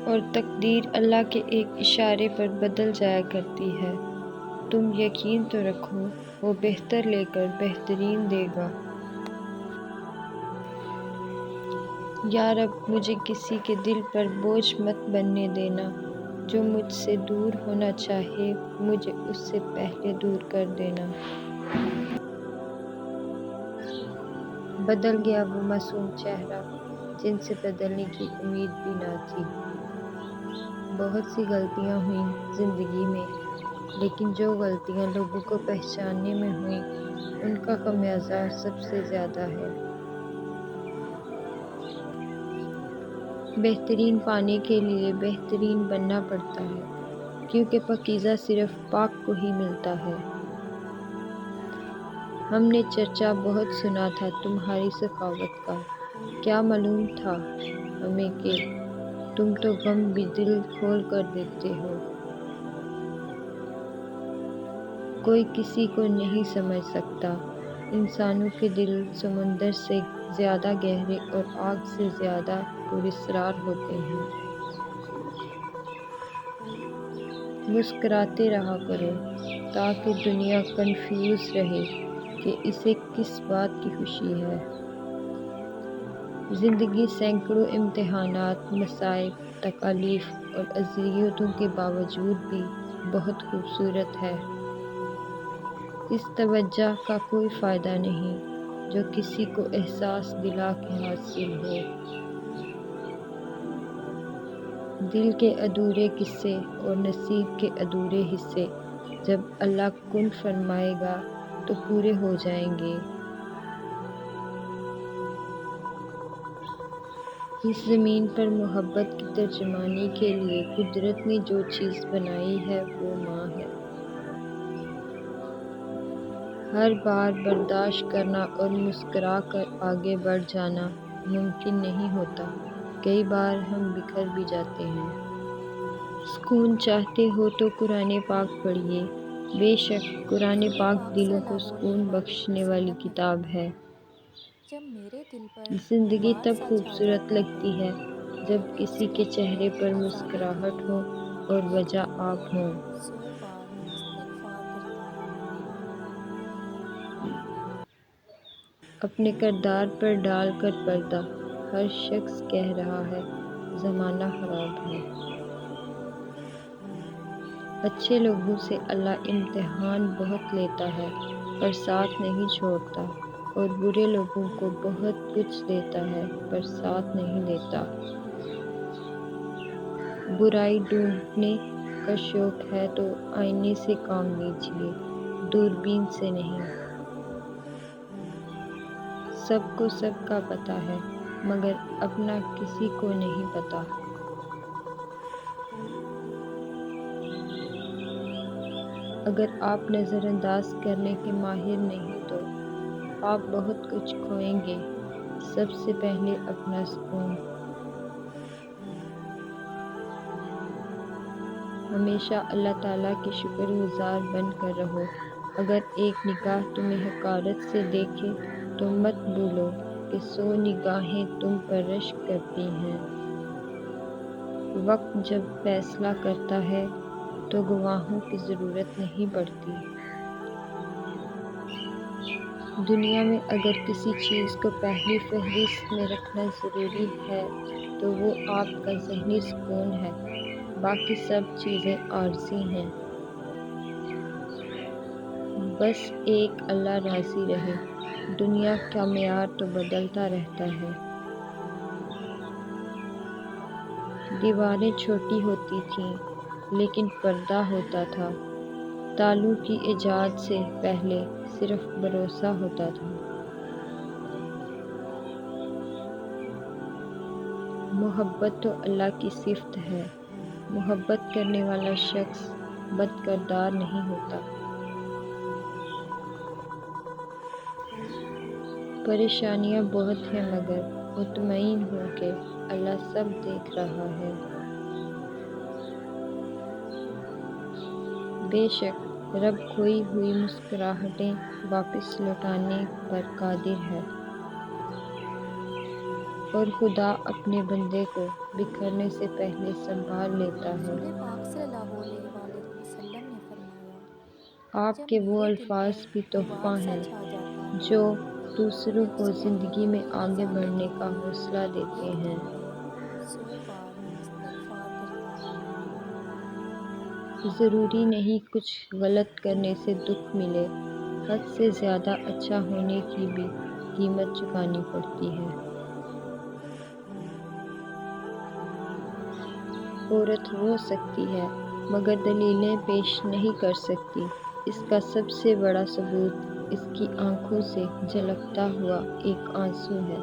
اور تقدیر اللہ کے ایک اشارے پر بدل جایا کرتی ہے۔ تم یقین تو رکھو، وہ بہتر لے کر بہترین دے گا۔ یا رب، مجھے کسی کے دل پر بوجھ مت بننے دینا۔ جو مجھ سے دور ہونا چاہے مجھے اس سے پہلے دور کر دینا۔ بدل گیا وہ معصوم چہرہ جن سے بدلنے کی امید بھی نہ تھی۔ بہت سی غلطیاں ہوئیں زندگی میں، لیکن جو غلطیاں لوگوں کو پہچاننے میں ہوئیں ان کا خمیازہ سب سے زیادہ ہے۔ بہترین پانے کے لیے بہترین بننا پڑتا ہے، کیونکہ پاکیزہ صرف پاک کو ہی ملتا ہے۔ ہم نے چرچا بہت سنا تھا تمہاری سخاوت کا، کیا معلوم تھا ہمیں کہ تم تو غم بھی دل کھول کر دیتے ہو۔ کوئی کسی کو نہیں سمجھ سکتا، انسانوں کے دل سمندر سے زیادہ گہرے اور آگ سے زیادہ پراسرار ہوتے ہیں۔ مسکراتے رہا کرو تاکہ دنیا کنفیوز رہے کہ اسے کس بات کی خوشی ہے۔ زندگی سینکڑوں امتحانات، مصائب، تکالیف اور اذیتوں کے باوجود بھی بہت خوبصورت ہے۔ اس توجہ کا کوئی فائدہ نہیں جو کسی کو احساس دلا کے حاصل ہو۔ دل کے ادھورے قصے اور نصیب کے ادھورے حصے جب اللہ کن فرمائے گا تو پورے ہو جائیں گے۔ اس زمین پر محبت کی ترجمانی کے لیے قدرت نے جو چیز بنائی ہے وہ ماں ہے۔ ہر بار برداشت کرنا اور مسکرا کر آگے بڑھ جانا ممکن نہیں ہوتا، کئی بار ہم بکھر بھی جاتے ہیں۔ سکون چاہتے ہو تو قرآن پاک پڑھیے، بے شک قرآن پاک دلوں کو سکون بخشنے والی کتاب ہے۔ جب میرے دل پر زندگی غبار تب سا چھا خوبصورت جاتا لگتی ہے جب کسی کے چہرے پر مسکراہٹ ہو اور وجہ آپ ہوں۔ 100 بار استغفار کرتا ہوں۔ اپنے کردار پر ڈال کر پردہ، ہر شخص کہہ رہا ہے زمانہ خراب ہے۔ اچھے لوگوں سے اللہ امتحان بہت لیتا ہے پر ساتھ نہیں چھوڑتا، اور برے لوگوں کو بہت کچھ دیتا ہے پر ساتھ نہیں دیتا۔ برائی ڈھونڈنے کا شوق ہے تو آئینے سے کام لیجیے، دوربین سے نہیں۔ سب کو سب کا پتہ ہے مگر اپنا کسی کو نہیں پتہ۔ اگر آپ نظر انداز کرنے کے ماہر نہیں تو آپ بہت کچھ کھوئیں گے، سب سے پہلے اپنا سکون۔ ہمیشہ اللہ تعالیٰ کے شکر گزار بن کر رہو۔ اگر ایک نگاہ تمہیں حقارت سے دیکھے تو مت بھولو کہ 100 نگاہیں تم پر رشک کرتی ہیں۔ وقت جب فیصلہ کرتا ہے تو گواہوں کی ضرورت نہیں پڑتی۔ دنیا میں اگر کسی چیز کو پہلی فہرست میں رکھنا ضروری ہے تو وہ آپ کا ذہنی سکون ہے، باقی سب چیزیں عارضی ہیں۔ بس ایک اللہ راضی رہے، دنیا کا معیار تو بدلتا رہتا ہے۔ دیواریں چھوٹی ہوتی تھیں لیکن پردہ ہوتا تھا، تالوں کی ایجاد سے پہلے صرف بھروسہ ہوتا تھا۔ محبت تو اللہ کی صفت ہے، محبت کرنے والا شخص بد کردار نہیں ہوتا۔ پریشانیاں بہت ہیں مگر مطمئن ہو کہ اللہ سب دیکھ رہا ہے۔ بے شک رب کھوئی ہوئی مسکراہٹیں واپس لوٹانے پر قادر ہے، اور خدا اپنے بندے کو بکھرنے سے پہلے سنبھال لیتا ہے۔ رسول پاک صلی اللہ علیہ وآلہ وسلم نے فرمایا، آپ جب کے وہ میرے دل الفاظ پر بھی غبار تحفہ سا ہیں چھا جاتا ہے جو دوسروں تو کو اس کے زندگی میں بعد آگے ازالے بڑھنے کے کا لیے حوصلہ دیتے ایک ہیں۔ دن میں 100 بار میں استغفار کرتا ہوں۔ ضروری نہیں کچھ غلط کرنے سے دکھ ملے، حد سے زیادہ اچھا ہونے کی بھی قیمت چکانی پڑتی ہے۔ عورت رو سکتی ہے مگر دلیلیں پیش نہیں کر سکتی۔ اس کا سب سے بڑا ثبوت اس کی آنکھوں سے جھلکتا ہوا ایک آنسو ہے۔